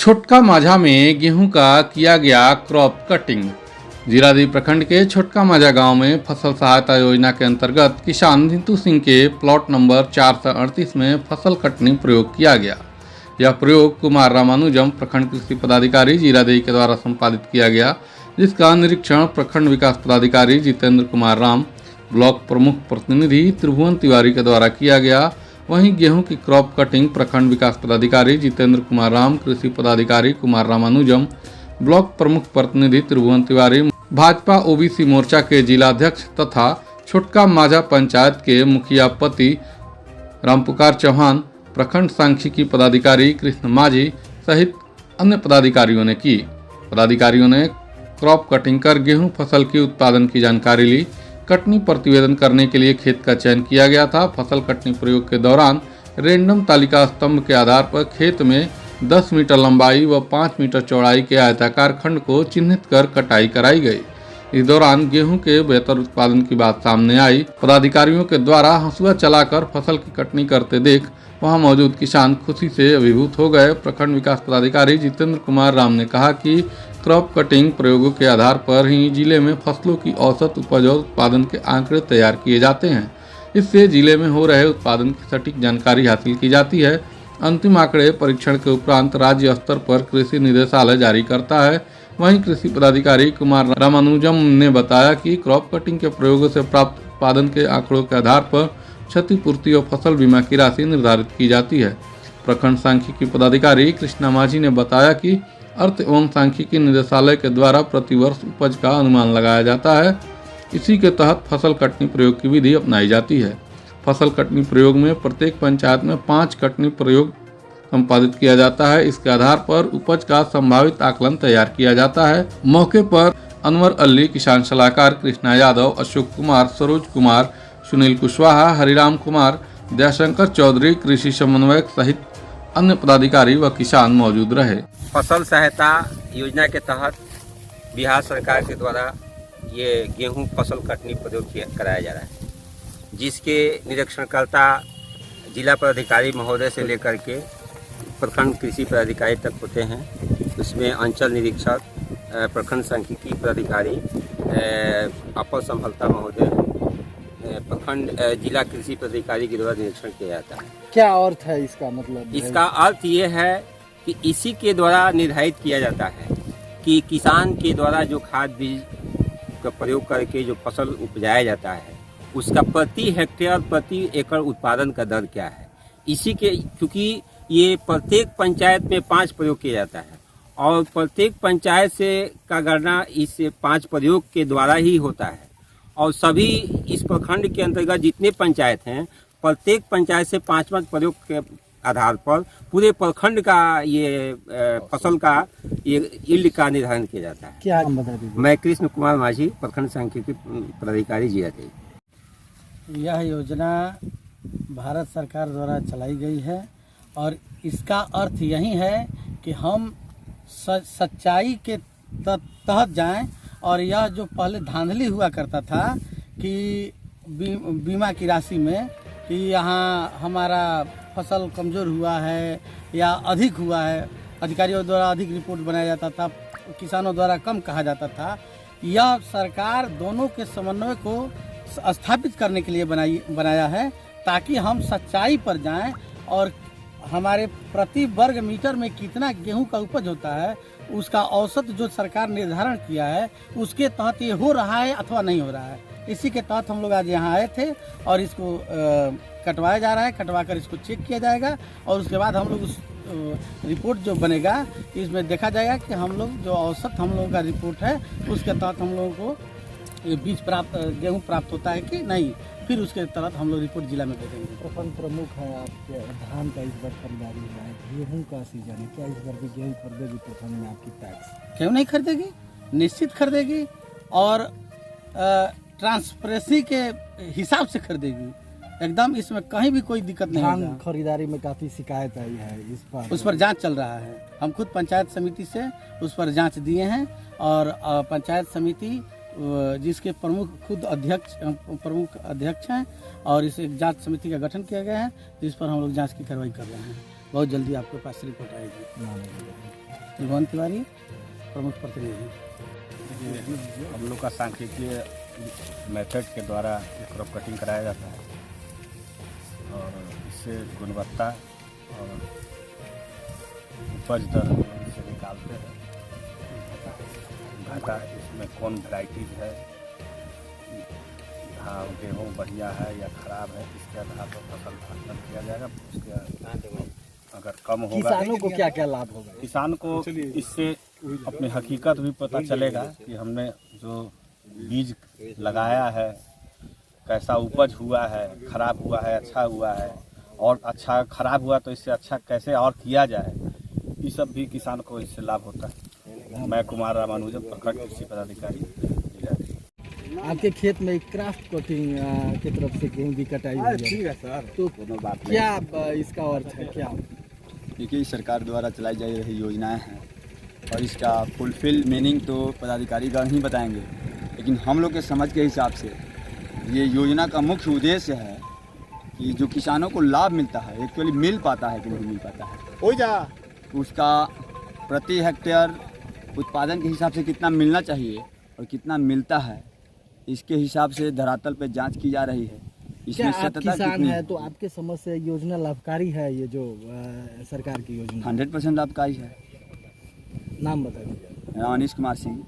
छोटका माझा में गेहूं का किया गया क्रॉप कटिंग। जीरादेई प्रखंड के छोटका माझा गांव में फसल सहायता योजना के अंतर्गत किसान नीतू सिंह के प्लॉट नंबर 438 में फसल कटनी प्रयोग किया गया। यह प्रयोग कुमार रामानुजम प्रखंड कृषि पदाधिकारी जीरादेई के द्वारा संपादित किया गया, जिसका निरीक्षण प्रखंड विकास पदाधिकारी जितेंद्र कुमार राम, ब्लॉक प्रमुख प्रतिनिधि त्रिभुवन तिवारी के द्वारा किया गया। वहीं गेहूं की क्रॉप कटिंग प्रखंड विकास पदाधिकारी जितेंद्र कुमार राम, कृषि पदाधिकारी कुमार रामानुजम, ब्लॉक प्रमुख प्रतिनिधि त्रिभुवन तिवारी, भाजपा ओबीसी मोर्चा के जिलाध्यक्ष तथा छोटका माझा पंचायत के मुखिया पति रामपुकार चौहान, प्रखंड सांख्यिकी पदाधिकारी कृष्ण माझी सहित अन्य पदाधिकारियों ने की। पदाधिकारियों ने क्रॉप कटिंग कर गेहूं फसल की उत्पादन की जानकारी ली। कटनी प्रतिवेदन करने के लिए खेत का चयन किया गया था। फसल कटनी प्रयोग के दौरान रेंडम तालिका स्तंभ के आधार पर खेत में 10 मीटर लंबाई व 5 मीटर चौड़ाई के आयताकार खंड को चिन्हित कर कटाई कराई गई। इस दौरान गेहूं के बेहतर उत्पादन की बात सामने आई। पदाधिकारियों के द्वारा हंसुआ चलाकर फसल की कटनी करते देख वहां मौजूद किसान खुशी से अभिभूत हो गए। प्रखंड विकास पदाधिकारी जितेंद्र कुमार राम ने कहा कि क्रॉप कटिंग प्रयोगों के आधार पर ही जिले में फसलों की औसत उपज और उत्पादन के आंकड़े तैयार किए जाते हैं। इससे जिले में हो रहे उत्पादन की सटीक जानकारी हासिल की जाती है। अंतिम आंकड़े परीक्षण के उपरांत राज्य स्तर पर कृषि निदेशालय जारी करता है। वहीं कृषि पदाधिकारी कुमार रामानुजम ने बताया कि क्रॉप कटिंग के प्रयोगों से प्राप्त उत्पादन के आंकड़ों के आधार पर क्षतिपूर्ति और फसल बीमा की राशि निर्धारित की जाती है। प्रखंड सांख्यिकी पदाधिकारी कृष्णा माझी ने बताया कि अर्थ एवं सांख्यिकी निदेशालय के द्वारा प्रतिवर्ष उपज का अनुमान लगाया जाता है। इसी के तहत फसल कटनी प्रयोग की विधि अपनाई जाती है। फसल कटनी प्रयोग में प्रत्येक पंचायत में 5 कटनी प्रयोग संपादित किया जाता है। इसके आधार पर उपज का संभावित आकलन तैयार किया जाता है। मौके पर अनवर अली, किसान सलाहकार कृष्णा यादव, अशोक कुमार, सरोज कुमार, सुनील कुशवाहा, हरिराम कुमार, दयाशंकर चौधरी, कृषि समन्वयक सहित अन्य पदाधिकारी व किसान मौजूद रहे। फसल सहायता योजना के तहत बिहार सरकार के द्वारा ये गेहूं फसल कटनी प्रयोग कराया जा रहा है, जिसके निरीक्षणकर्ता जिला पदाधिकारी महोदय से लेकर के प्रखंड कृषि पदाधिकारी तक होते हैं। उसमें अंचल निरीक्षक, प्रखंड सांख्यिकी पदाधिकारी, अपर संभलता महोदय, प्रखंड जिला कृषि पदाधिकारी के द्वारा निरीक्षण किया जाता है। क्या अर्थ है इसका? मतलब इसका अर्थ ये है कि इसी के द्वारा निर्धारित किया जाता है कि किसान के द्वारा जो खाद बीज का प्रयोग करके जो फसल उपजाया जाता है, उसका प्रति हेक्टेयर प्रति एकड़ उत्पादन का दर क्या है। इसी के क्योंकि ये प्रत्येक पंचायत में 5 प्रयोग किया जाता है और प्रत्येक पंचायत से का गणना इस 5 प्रयोग के द्वारा ही होता है। और सभी इस प्रखंड के अंतर्गत जितने पंचायत हैं, प्रत्येक पंचायत से 5 प्रयोग के आधार पर पूरे प्रखंड का ये फसल का ये यील्ड का निर्धारण किया जाता है। क्या बता दीजिए? मैं कृष्ण कुमार माझी, प्रखंड सांख्यिकी पदाधिकारी जीरादेई। यह योजना भारत सरकार द्वारा चलाई गई है और इसका अर्थ यही है कि हम सच्चाई के तहत जाएं। और यह जो पहले धांधली हुआ करता था कि बीमा की राशि में कि यहाँ हमारा फसल कमज़ोर हुआ है या अधिक हुआ है, अधिकारियों द्वारा अधिक रिपोर्ट बनाया जाता था, किसानों द्वारा कम कहा जाता था। यह सरकार दोनों के समन्वय को स्थापित करने के लिए बनाया है ताकि हम सच्चाई पर जाएं और हमारे प्रति वर्ग मीटर में कितना गेहूं का उपज होता है उसका औसत जो सरकार निर्धारण किया है उसके तहत ये हो रहा है अथवा नहीं हो रहा है। इसी के तहत हम लोग आज यहाँ आए थे और इसको कटवाया जा रहा है। कटवा कर इसको चेक किया जाएगा और उसके बाद हम लोग उस रिपोर्ट जो बनेगा इसमें देखा जाएगा कि हम लोग जो औसत हम लोगों का रिपोर्ट है उसके तहत हम लोगों को बीज गेहूँ प्राप्त होता है कि नहीं। फिर उसके तहत हम लोग रिपोर्ट जिला में भेजेंगे। प्रखंड प्रमुख है आपके, धान का इस बार खरीदारी हुआ है, गेहूँ का सीजन है, क्या इस बार भी गेहूँ खरीदेगी प्रखंड में आपकी टैक्स? क्यों नहीं खरीदेगी? निश्चित खरीदेगी और ट्रांसपेरेंसी के हिसाब से खरीदेगी एकदम। इसमें कहीं भी कोई दिक्कत नहीं। धान खरीदारी में काफ़ी शिकायत आई है इस बार, उस पर जांच चल रहा है। हम खुद पंचायत समिति से उस पर जांच दिए हैं और पंचायत समिति जिसके प्रमुख अध्यक्ष हैं और इस एक जांच समिति का गठन किया गया है जिस पर हम लोग जांच की कार्रवाई कर रहे हैं। बहुत जल्दी आपके पास रिपोर्ट आएगी। त्रिभुवन तिवारी, प्रमुख प्रतिनिधि। हम लोग का सांख्यिकीय मेथड के द्वारा क्रॉप कटिंग कराया जाता है और इससे गुणवत्ता और उपज दर से निकालते हैं। घाटा इसमें कौन वैरायटीज है, धान गेहूँ बढ़िया है या खराब है, इसके आधार पर फसल आकलन किया जाएगा। उसके अगर कम होगा, किसानों को क्या क्या लाभ होगा? किसान को इससे अपनी हकीकत भी पता चलेगा कि हमने जो बीज लगाया है कैसा उपज हुआ है, खराब हुआ है, अच्छा हुआ है, और अच्छा खराब हुआ तो इससे अच्छा कैसे और किया जाए, ये सब भी किसान को इससे लाभ होता है। मैं कुमार रामानुजन, प्रखंड कृषि पदाधिकारी जिला। आपके खेत में क्राफ्ट कटिंग की तरफ से गेहूं की कटाई हुई है। ठीक है सर, तो कोनो बात नहीं। क्या इसका अर्थ है क्या? देखिए, सरकार द्वारा चलाई जा रही योजनाएं हैं और इसका फुलफिल मीनिंग तो पदाधिकारीगण ही बताएंगे, लेकिन हम लोग के समझ के हिसाब से ये योजना का मुख्य उद्देश्य है कि जो किसानों को लाभ मिलता है, एक्चुअली मिल पाता है कि नहीं मिल पाता है, हो जा उसका प्रति हेक्टेयर उत्पादन के हिसाब से कितना मिलना चाहिए और कितना मिलता है, इसके हिसाब से धरातल पे जांच की जा रही है। क्या आप सत्यता किसान कितनी है तो आपके समझ से योजना लाभकारी है? ये जो सरकार की योजना 100% लाभकारी है। नाम बता दीजिए। अनीश कुमार सिंह।